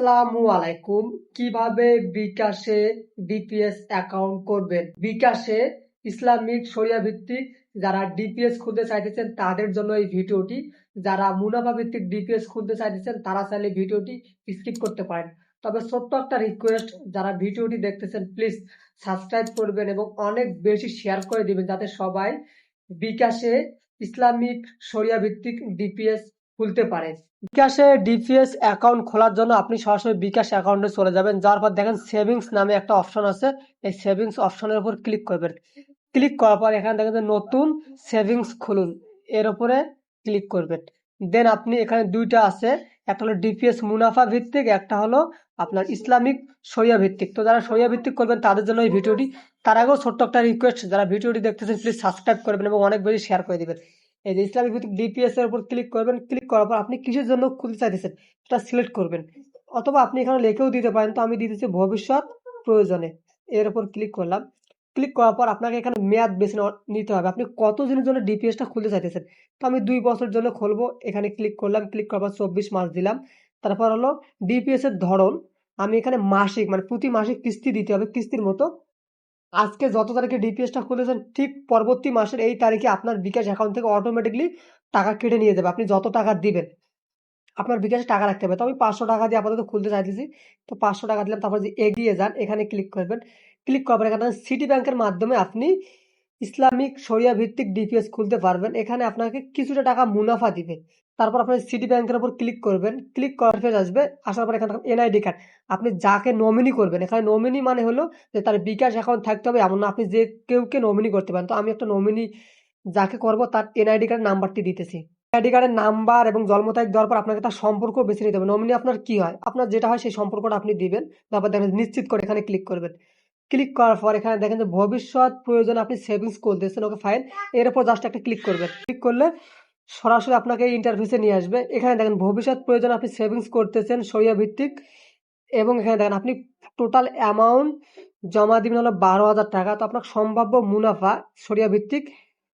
আসসালামু আলাইকুম। কিভাবে বিকাশে ডিপিএস অ্যাকাউন্ট করবেন? বিকাশে ইসলামিক শরিয়া ভিত্তিক যারা ডিপিএস খুলতে চাইতেছেন তাদের জন্য এই ভিডিওটি। যারা মুনাফা ভিত্তিক ডিপিএস খুলতে চাইতেছেন তারা চাইলে ভিডিওটি স্কিপ করতে পারেন। তবে ছোট্ট একটা রিকোয়েস্ট, যারা ভিডিওটি দেখতেছেন প্লিজ সাবস্ক্রাইব করবেন এবং অনেক বেশি শেয়ার করে দিবেন যাতে সবাই বিকাশে ইসলামিক শরিয়া ভিত্তিক ডিপিএস খুলতে পারে। বিকাশে ডিপিএস অ্যাকাউন্ট খোলার জন্য আপনি সরাসরি বিকাশ অ্যাকাউন্টে চলে যাবেন। যাওয়ার পর দেখেন সেভিংস নামে একটা অপশন আছে। এই সেভিংস অপশনের উপর ক্লিক করবেন। ক্লিক করার পর এখানে দেখেন যে নতুন সেভিংস খুলুন, এর উপরে ক্লিক করবেন। দেন আপনি এখানে দুইটা আছে, একটা হলো ডিপিএস মুনাফা ভিত্তিক, একটা হলো আপনার ইসলামিক শরিয়া ভিত্তিক। তো যারা শরিয়া ভিত্তিক করবেন তাদের জন্য এই ভিডিওটি। তার আগেও ছোট্ট একটা রিকোয়েস্ট, যারা ভিডিওটি দেখতেছেন প্লিজ সাবস্ক্রাইব করবেন এবং অনেক বেশি শেয়ার করে দিবেন। এই যে ইসলামিক ভিত্তিক ডিপিএস এর উপর ক্লিক করবেন। ক্লিক করার পর আপনি কিসের জন্য খুলতে চাইতেছেন সেটা সিলেক্ট করবেন, অথবা আপনি এখানে লিখেও দিতে পারেন। তো আমি দিতেছি ভবিষ্যৎ প্রয়োজনে, এর উপর ক্লিক করলাম। ক্লিক করার পর আপনাকে এখানে মেয়াদ বেছে নিতে হবে, আপনি কত দিনের জন্য ডিপিএসটা খুলতে চাইতেছেন। তো আমি 2 বছর জন্য খুলবো, এখানে ক্লিক করলাম। ক্লিক করার পর 24 মাস দিলাম। তারপর হলো ডিপিএস এর ধরন, আমি এখানে মাসিক মানে প্রতি মাসে কিস্তি দিতে হবে, কিস্তির মতো। আজকে যত তারিখে ডিপিএসটা খুলেছেন ঠিক পরবর্তী মাসের এই তারিখে আপনার বিকাশ অ্যাকাউন্ট থেকে অটোমেটিকলি টাকা কেটে নিয়ে যাবে। আপনি যত টাকা দিবেন আপনার বিকাশে টাকা রাখতে হবে। তো আমি 500 টাকা দিয়ে আপাতত খুলতে চাইতেছি। তো 500 টাকা দিলাম। তারপর যে এগিয়ে যান এখানে ক্লিক করবেন। ক্লিক করার পর এখানে সিটি ব্যাংকের মাধ্যমে আপনি ইসলামিক শরিয়া ভিত্তিক ডিপিএস খুলতে পারবেন। এখানে আপনাকে কিছুটা টাকা মুনাফা দিবে। তারপর আপনি সিটি ব্যাংকের উপর ক্লিক করবেন। ক্লিক করার পর আসবে, আসার পর এখানে এনআইডি কার্ড, আপনি যাকে নমিনি করবেন। এখানে নমিনি মানে হলো যে তার বিকাশ অ্যাকাউন্ট থাকতে হবে এমন না, আপনি যে কেউকে নমিনি করতে পারেন। তো আমি একটা নমিনি যাকে করব তার এনআইডি কার্ড নাম্বারটি দিতেছি। এনআইডি কার্ডের নাম্বার এবং জন্ম তারিখ দেওয়ার পর আপনাকে তার সম্পর্ক বেছে নিতে হবে। নমিনি আপনার কি হয়, আপনার যেটা হয় সেই সম্পর্কটা আপনি দিবেন। তারপর দেখেন নিশ্চিত করে এখানে ক্লিক করবেন। ক্লিক করার পর এখানে দেখেন যে ভবিষ্যৎ প্রয়োজনে আপনি সেভিংস করতেছেন, ওকে ফাইন। এর উপর জাস্ট একটা ক্লিক করবেন। ক্লিক করলে সরাসরি আপনাকে এই ইন্টারফেসে নিয়ে আসবে। এখানে দেখেন ভবিষ্যৎ প্রয়োজনে আপনি সেভিংস করতেছেন শরিয়া ভিত্তিক, এবং এখানে দেখেন আপনি টোটাল অ্যামাউন্ট জমা দিবেন হলো 12,000 টাকা। তো আপনার সম্ভাব্য মুনাফা শরিয়া ভিত্তিক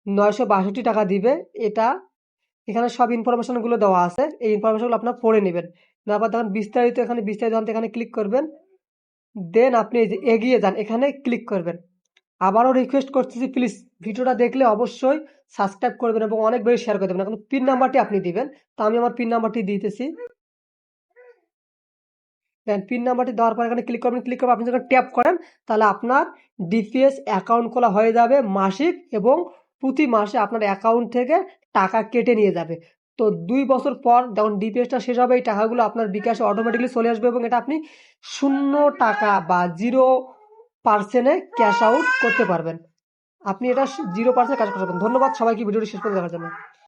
962 টাকা দিবে। এটা এখানে সব ইনফরমেশন গুলো দেওয়া আছে, এই ইনফরমেশন গুলো আপনার পড়ে নেবেন। তারপর দেখেন বিস্তারিত, এখানে বিস্তারিত জানতে এখানে ক্লিক করবেন। দেন আপনি এই যে এগিয়ে যান এখানে ক্লিক করবেন। আবারও রিকোয়েস্ট করতেছি প্লিজ ভিডিওটা দেখলে অবশ্যই সাবস্ক্রাইব করবেন এবং অনেক বেশি শেয়ার করে দেবেন। এখন পিন নাম্বারটি আপনি দিবেন। তো আমি আমার পিন নাম্বারটি দিতেছি। দেন পিন নাম্বারটি দেওয়ার পর এখানে ক্লিক করবেন। ক্লিক করে আপনি যখন ট্যাপ করেন তাহলে আপনার ডিপিএস অ্যাকাউন্ট খোলা হয়ে যাবে মাসিক, এবং প্রতি মাসে আপনার অ্যাকাউন্ট থেকে টাকা কেটে নিয়ে যাবে। তো 2 বছর পর যখন ডিপিএসটা শেষ হবে এই টাকাগুলো আপনার বিকাশে অটোমেটিকলি চলে আসবে, এবং এটা আপনি 0 টাকা বা 0% ক্যাশ আউট করতে পারবেন। আপনি এটা 0% কাজ করতে পারবেন। ধন্যবাদ সবাইকে ভিডিওটি শেষ করে দেখার জন্য।